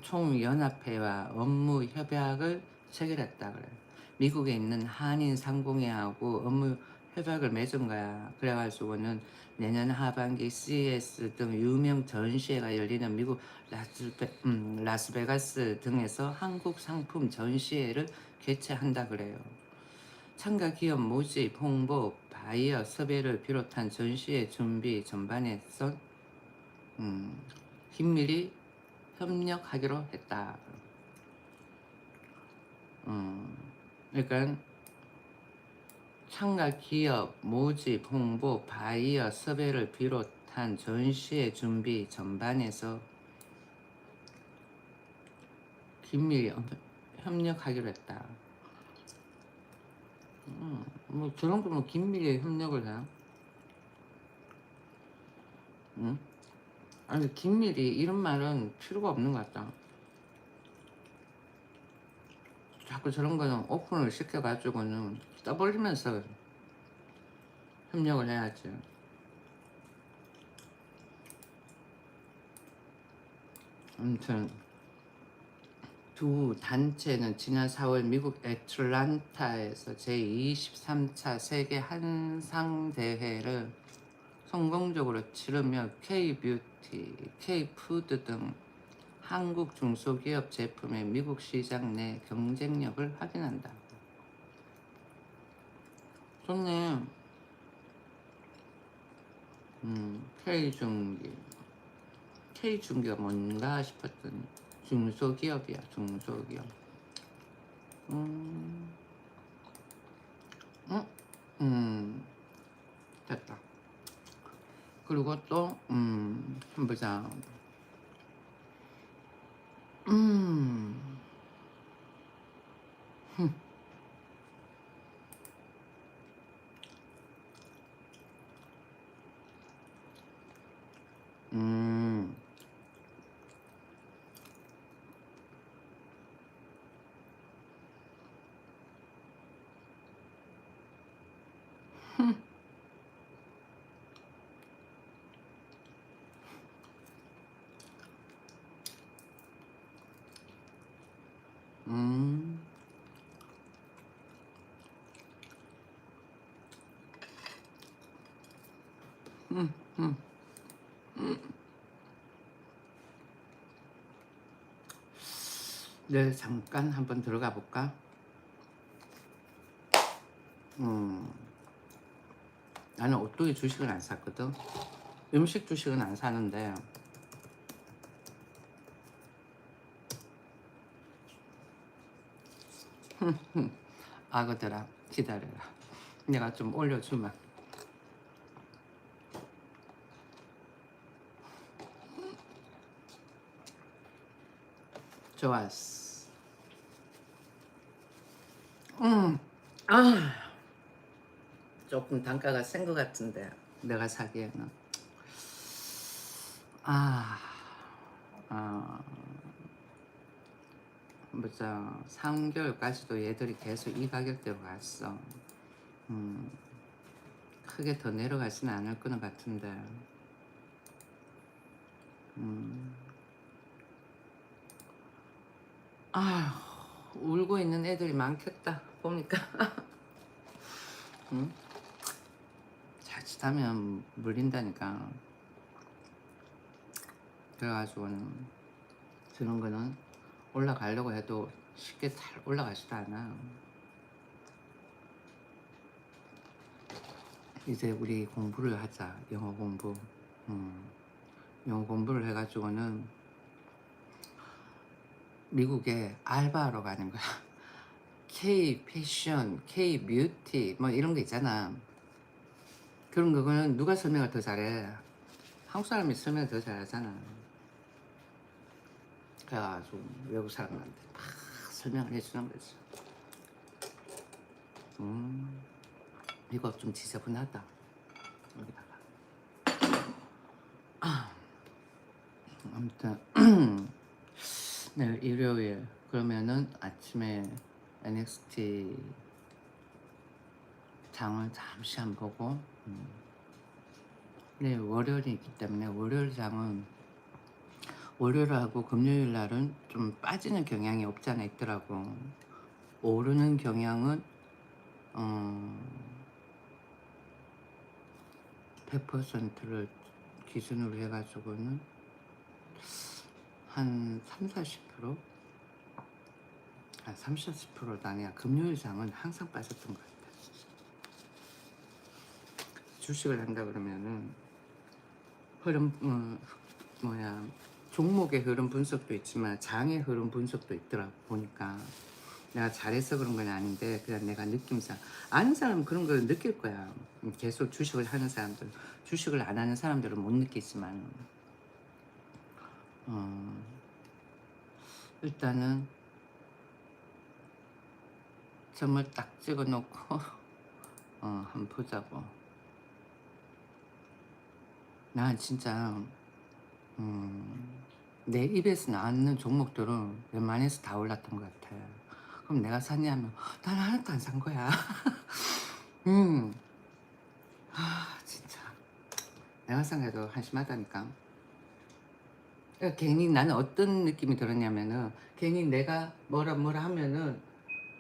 총연합회와 업무 협약을 체결했다 그래. 미국에 있는 한인 상공회하고 업무 협약을 맺은 거야. 그래가지고는 내년 하반기 CES 등 유명 전시회가 열리는 미국 라스베가스 등에서 한국 상품 전시회를 개최한다 그래요. 참가 기업 모집, 홍보, 바이어 섭외를 비롯한 전시회 준비 전반에서 긴밀히 협력하기로 했다. 그러니까 참가 기업 모집, 홍보, 바이어 섭외를 비롯한 전시회 준비 전반에서 긴밀히 협력하기로 했다. 뭐 저런 거뭐 긴밀히 협력을 해요? 응? 아니 긴밀히 이런 말은 필요가 없는 것 같다. 자꾸 저런 거는 오픈을 시켜가지고는 떠벌리면서 협력을 해야지. 아무튼 두 단체는 지난 4월 미국 애틀란타에서 제23차 세계 한상대회를 성공적으로 치르며 K-뷰티, K-푸드 등 한국 중소기업 제품의 미국 시장 내 경쟁력을 확인한다. 좋네. K중기. K중기가 뭔가 싶었더니 중소기업이야, 중소기업. 음, 됐다. 그리고 또, 한번 보자. 음, 음, 음, 음. 네, 잠깐 한번 들어가 볼까? 음, 나는 오뚜기 주식은 안 샀거든. 음식 주식은 안 사는데, 아그들아, 기다려라. 내가 좀 올려주면. 좋았어. 아, 조금 단가가 센 것 같은데, 내가 사기에는. 아, 아, 뭐자, 3개월까지도 얘들이 계속 이 가격대로 갔어. 음, 크게 더 내려가지는 않을 거는 같은데. 음, 아, 울고 있는 애들이 많겠다. 보니까. 응? 자칫하면 물린다니까. 그래가지고는 저런 거는 올라가려고 해도 쉽게 잘 올라가지도 않아. 이제 우리 공부를 하자. 영어 공부. 영어 공부를 해가지고는 미국에 알바하러 가는 거야. K 패션, K 뷰티 뭐 이런 거 있잖아. 그런 거는 누가 설명을 더 잘해? 한국 사람이 설명을 더 잘하잖아. 그래가지고 외국 사람한테 막 설명을 해주는 거지. 이거 좀 지저분하다. 여기다가. 아무튼 내일 일요일 그러면은 아침에 NXT 장을 잠시 안 보고 내일 월요일이기 때문에 월요일 장은 월요일하고 금요일 날은 좀 빠지는 경향이 없지 않아 있더라고. 오르는 경향은 100%를 기준으로 해가지고는 한 3, 40%? 아, 30, 40%도 아니야. 금요일 장은 항상 빠졌던 것 같아. 주식을 한다 그러면은 흐름, 종목의 흐름 분석도 있지만 장의 흐름 분석도 있더라 보니까. 내가 잘해서 그런 건 아닌데 그냥 내가 느낌상 아는 사람은 그런 걸 느낄 거야. 계속 주식을 하는 사람들, 주식을 안 하는 사람들은 못 느끼지만 일단은 점을 딱 찍어 놓고 한번 보자고. 난 진짜 내 입에서 나왔는 종목들은 웬만해서 다 올랐던 것 같아. 그럼 내가 샀냐면 난 하나도 안 산 거야. 진짜 내가 산 게도 한심하다니까. 그러니까 괜히 나는 어떤 느낌이 들었냐면은 괜히 내가 뭐라 하면은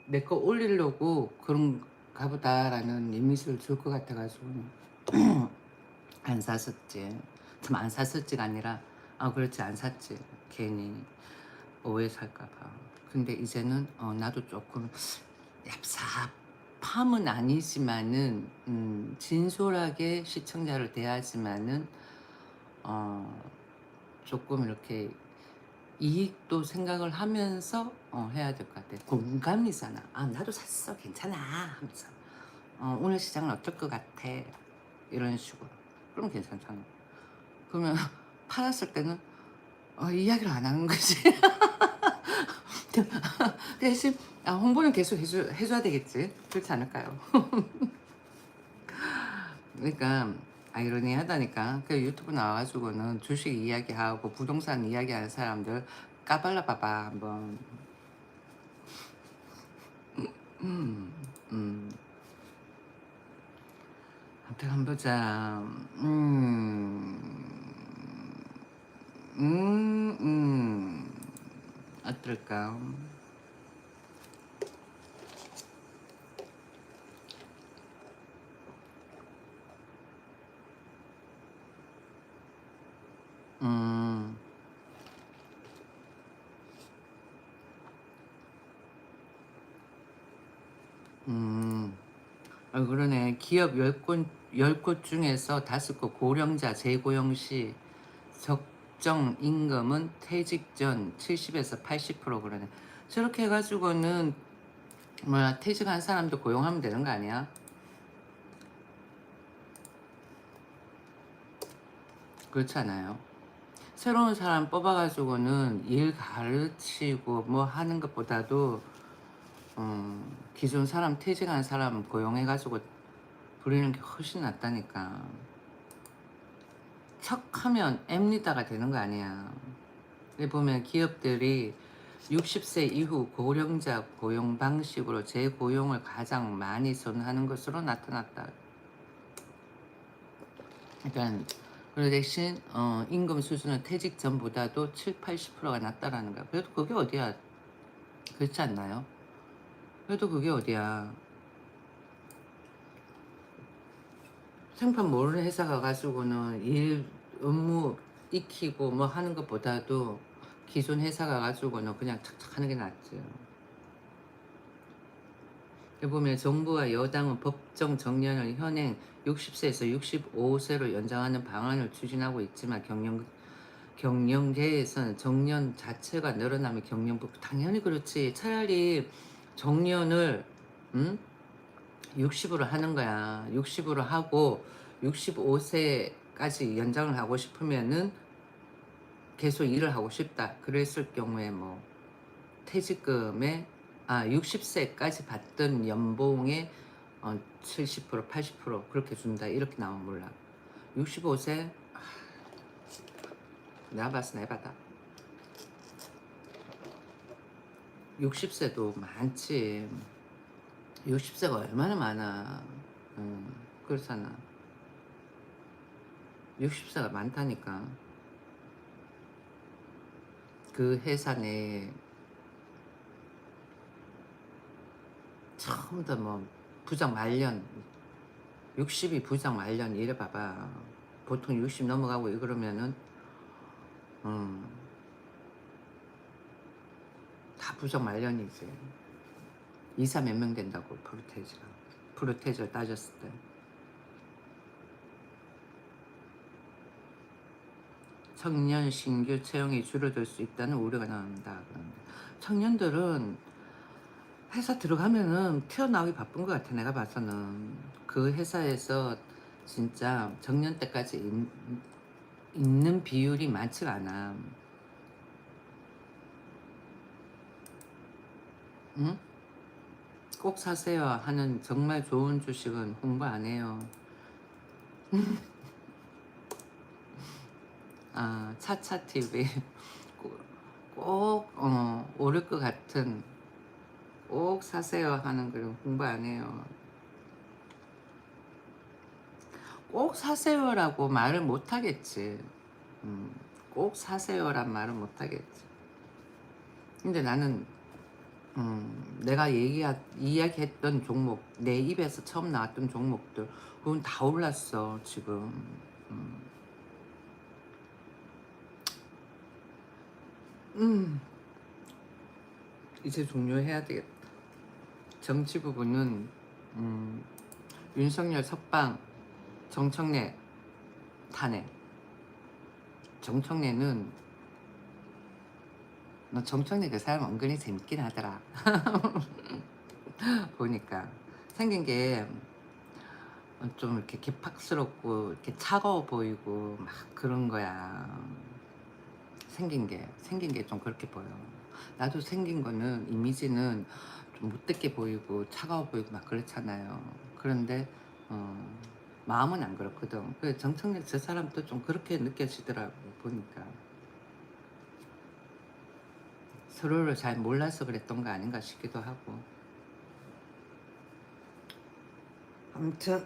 내 거 올리려고 그런가 보다라는 이미지를 줄 것 같아가지고 안 샀었지. 참 안 샀었지가 아니라 그렇지 안 샀지. 괜히 오해 살까 봐. 근데 이제는 나도 조금 얍삽함은 아니지만은 진솔하게 시청자를 대하지만은 어 조금 이렇게 이익도 생각을 하면서 해야 될 것 같아. 공감이잖아. 나도 샀어. 괜찮아. 하면서. 오늘 시장은 어떨 것 같아. 이런 식으로. 그럼 괜찮잖아. 그러면 팔았을 때는 이야기를 안 하는 거지. 대신 홍보는 계속 해줘야 되겠지. 그렇지 않을까요? 그러니까 아이러니하다니까. 그 유튜브 나와가지고는 주식 이야기하고 부동산 이야기하는 사람들 까발라 봐봐 한번. 음, 음. 아무튼 한번 보자. 음, 음. 어떨까? 음, 음. 그러네. 기업 10곳 중에서 5곳 고령자 재고용 시 적정 임금은 퇴직 전 70에서 80% 그러네. 저렇게 해가지고는 뭐야 퇴직한 사람도 고용하면 되는 거 아니야? 그렇지 않아요? 새로운 사람 뽑아가지고는 일 가르치고 뭐 하는 것보다도 기존 사람 퇴직한 사람 고용해가지고 부리는 게 훨씬 낫다니까. 척하면 앱리다가 되는 거 아니야. 여기 보면 기업들이 60세 이후 고령자 고용 방식으로 재고용을 가장 많이 선호하는 것으로 나타났다. 그러니까 그 대신 임금 수준은 퇴직 전보다도 7, 80%가 낮다라는 거야. 그래도 그게 어디야? 그렇지 않나요? 그래도 그게 어디야? 생판 모르는 회사 가가지고는 일 업무 익히고 뭐 하는 것보다도 기존 회사 가가지고는 그냥 착착 하는 게 낫지. 여기 보면 정부와 여당은 법정 정년을 현행 60세에서 65세로 연장하는 방안을 추진하고 있지만 경영계에서는 정년 자체가 늘어나면 경영부 당연히 그렇지. 차라리 정년을 60으로 하는 거야. 60으로 하고 65세까지 연장을 하고 싶으면은 계속 일을 하고 싶다. 그랬을 경우에 뭐 퇴직금에 60세까지 받던 연봉의 70% 80% 그렇게 준다. 이렇게 나오면 몰라. 65세 내가 봤을 때 해봐다. 60세도 많지. 60세가 얼마나 많아. 그렇잖아. 60세가 많다니까. 그 회사 내에 처음부터 뭐 부장 말년 60이 부장 말년 이래 봐봐. 보통 60 넘어가고 이러면은 음, 다 부장 말년이지. 이사 몇 명 된다고 프로테이지를 따졌을 때. 청년 신규 채용이 줄어들 수 있다는 우려가 나온다. 그런데 청년들은 회사 들어가면은 튀어나오기 바쁜 것 같아. 내가 봐서는 그 회사에서 진짜 정년 때까지 있는 비율이 많지가 않아. 응? 꼭 사세요 하는 정말 좋은 주식은 홍보 안 해요. 차차TV 꼭 오를 것 같은 꼭 사세요 하는 걸 홍보 안 해요. 꼭 사세요라고 말을 못 하겠지. 꼭 사세요란 말은 못하겠지. 근데 나는 내가 이야기했던 종목, 내 입에서 처음 나왔던 종목들, 그건 다 올랐어 지금. 음, 음, 이제 종료해야 되겠다. 정치 부분은 음, 윤석열 석방, 정청래 탄핵. 정청래는 너 정청래 그 사람 은근히 재밌긴 하더라. 보니까 생긴 게 좀 이렇게 개팍스럽고 이렇게 차가워 보이고 막 그런 거야. 생긴 게 좀 그렇게 보여. 나도 생긴 거는 이미지는 좀 못되게 보이고 차가워 보이고 막 그렇잖아요. 그런데 어, 마음은 안 그렇거든. 그 정청래 저 사람도 좀 그렇게 느껴지더라고 보니까. 서로를 잘 몰라서 그랬던 거 아닌가 싶기도 하고. 아무튼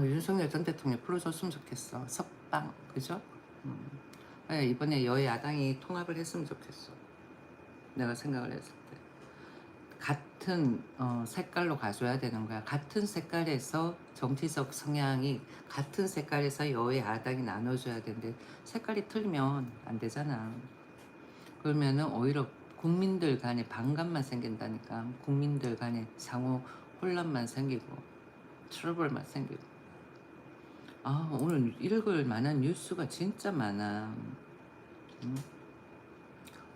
윤석열 전 대통령 풀어줬으면 좋겠어. 석방, 그죠? 음. 네, 이번에 여야당이 통합을 했으면 좋겠어. 내가 생각을 했을 때. 같은 색깔로 가져야 되는 거야. 같은 색깔에서 정치적 성향이 같은 색깔에서 여야당이 나눠줘야 되는데 색깔이 틀리면 안 되잖아. 그러면은 오히려 국민들 간에 반감만 생긴다니까. 국민들 간에 상호 혼란만 생기고 트러블만 생기고. 오늘 읽을 만한 뉴스가 진짜 많아. 응?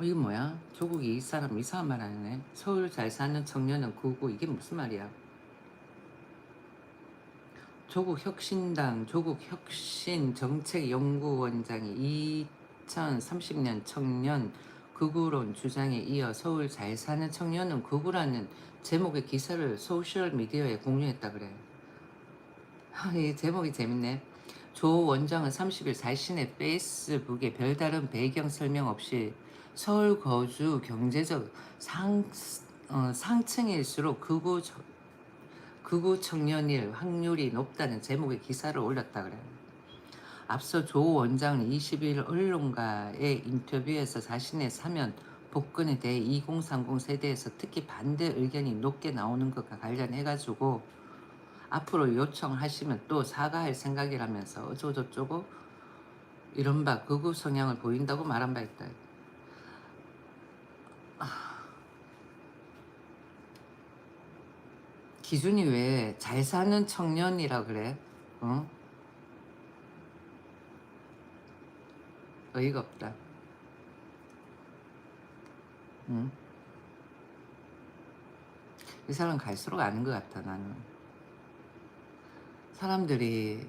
이게 뭐야? 조국이 이 사람 이상한 말 하네. 서울 잘 사는 청년은 구고. 이게 무슨 말이야? 조국 혁신당 조국 혁신 정책연구원장이 2030년 청년 극우론 주장에 이어 서울 잘 사는 청년은 극우라는 제목의 기사를 소셜 미디어에 공유했다 그래. 이 제목이 재밌네. 조 원장은 30일 자신의 페이스북에 별다른 배경 설명 없이 서울 거주 경제적 상층일수록 극우 청년일 확률이 높다는 제목의 기사를 올렸다 그래. 앞서 조 원장은 20일 언론과의 인터뷰에서 자신의 사면 복권에 대해 2030 세대에서 특히 반대 의견이 높게 나오는 것과 관련해가지고 앞으로 요청하시면 또 사과할 생각이라면서 어쩌고저쩌고 이른바 극우 성향을 보인다고 말한 바 있다. 기준이 왜 잘 사는 청년이라 그래? 어? 어이가 없다. 응? 이 사람 갈수록 아는 것 같아 나는. 사람들이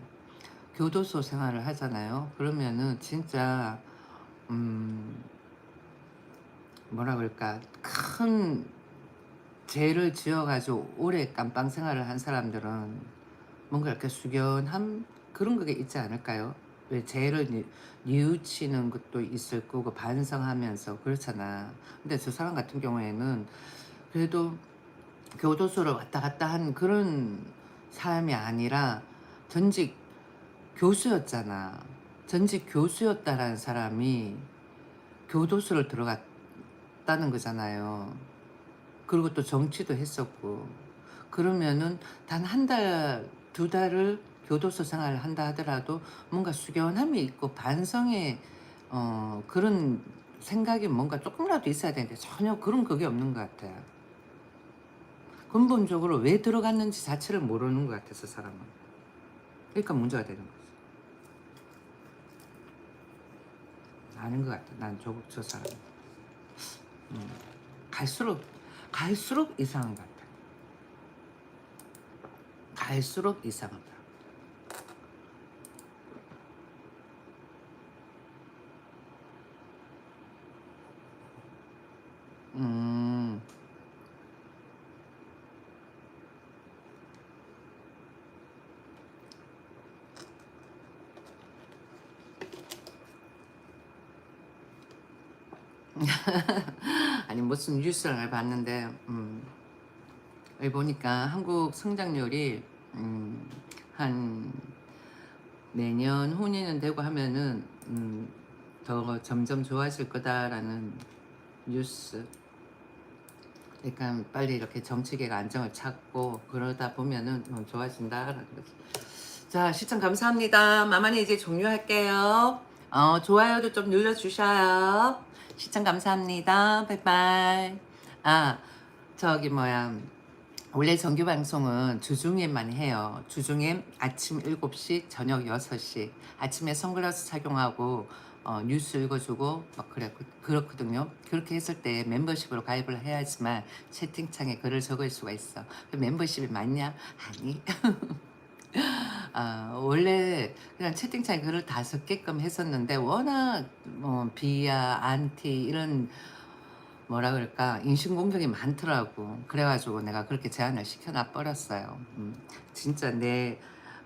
교도소 생활을 하잖아요. 그러면은 진짜 음 뭐라 그럴까 큰 죄를 지어가지고 오래 깜빵 생활을 한 사람들은 뭔가 이렇게 숙연한 그런 게 있지 않을까요? 왜 죄를 뉘우치는 것도 있을 거고 반성하면서 그렇잖아. 근데 저 사람 같은 경우에는 그래도 교도소를 왔다 갔다 한 그런 사람이 아니라 전직 교수였잖아. 전직 교수였다라는 사람이 교도소를 들어갔다는 거잖아요. 그리고 또 정치도 했었고. 그러면은 단 한 달, 두 달을 교도소 생활을 한다 하더라도 뭔가 숙연함이 있고 반성의 그런 생각이 뭔가 조금이라도 있어야 되는데 전혀 그런 그게 없는 것 같아요. 근본적으로 왜 들어갔는지 자체를 모르는 것 같아서 사람은. 그러니까 문제가 되는 거지. 아는 것 같아. 난 조국 저 사람. 갈수록 이상한 것 같아. 갈수록 이상하다. 음. 아니 무슨 뉴스를 봤는데 여기 보니까 한국 성장률이 한 내년 후년은 되고 하면은 더 점점 좋아질 거다라는 뉴스. 그러니까 빨리 이렇게 정치계가 안정을 찾고 그러다 보면은 좋아진다라는 거지. 자, 시청 감사합니다. 마마는 이제 종료할게요. 좋아요도 좀 눌러주셔요. 시청 감사합니다. 바이바이. 아, 저기 뭐야. 원래 정규 방송은 주중에만 해요. 주중에 아침 7시, 저녁 6시. 아침에 선글라스 착용하고 뉴스 읽어주고 막 그렇거든요. 그렇게 했을 때 멤버십으로 가입을 해야지만 채팅창에 글을 적을 수가 있어. 멤버십이 맞냐? 아니. 원래 그냥 채팅창에 글을 다 적게끔 했었는데 워낙 비야, 안티 이런 뭐라 그럴까 인신공격이 많더라고. 그래가지고 내가 그렇게 제한을 시켜놔 버렸어요. 진짜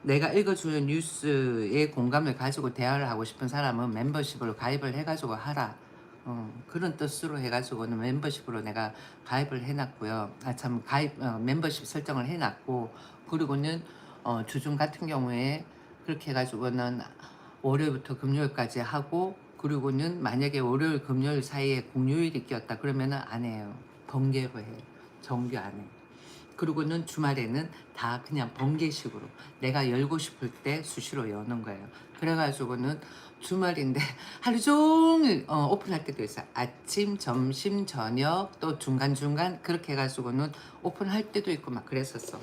내가 읽어주는 뉴스에 공감을 가지고 대화를 하고 싶은 사람은 멤버십으로 가입을 해가지고 하라. 그런 뜻으로 해가지고는 멤버십으로 내가 가입을 해놨고요. 참 멤버십 설정을 해놨고, 그리고는 주중 같은 경우에 그렇게 해가지고는 월요일부터 금요일까지 하고, 그리고는 만약에 월요일 금요일 사이에 공휴일이 꼈다 그러면은 안 해요. 번개로 해요. 정규 안 해. 그리고는 주말에는 다 그냥 번개식으로 내가 열고 싶을 때 수시로 여는 거예요. 그래가지고는 주말인데 하루 종일 오픈할 때도 있어요. 아침, 점심, 저녁 또 중간중간 그렇게 해가지고는 오픈할 때도 있고 막 그랬었어.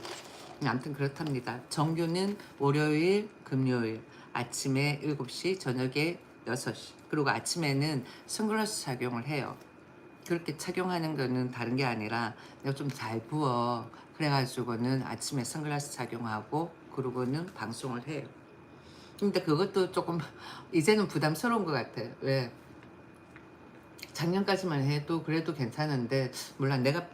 아무튼 그렇답니다. 정규는 월요일, 금요일 아침에 7시, 저녁에 6시. 그리고 아침에는 선글라스 착용을 해요. 그렇게 착용하는 거는 다른 게 아니라 내가 좀 잘 부어. 그래가지고는 아침에 선글라스 착용하고 그러고는 방송을 해요. 근데 그것도 조금 이제는 부담스러운 것 같아. 왜? 작년까지만 해도 그래도 괜찮은데 물론 내가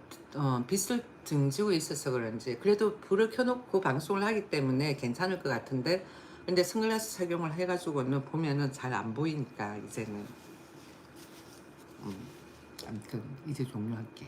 빚을 등지고 있어서 그런지 그래도 불을 켜놓고 방송을 하기 때문에 괜찮을 것 같은데, 근데 선글라스 착용을 해가지고는 보면은 잘 안 보이니까 이제는 아무튼 이제 종료할게.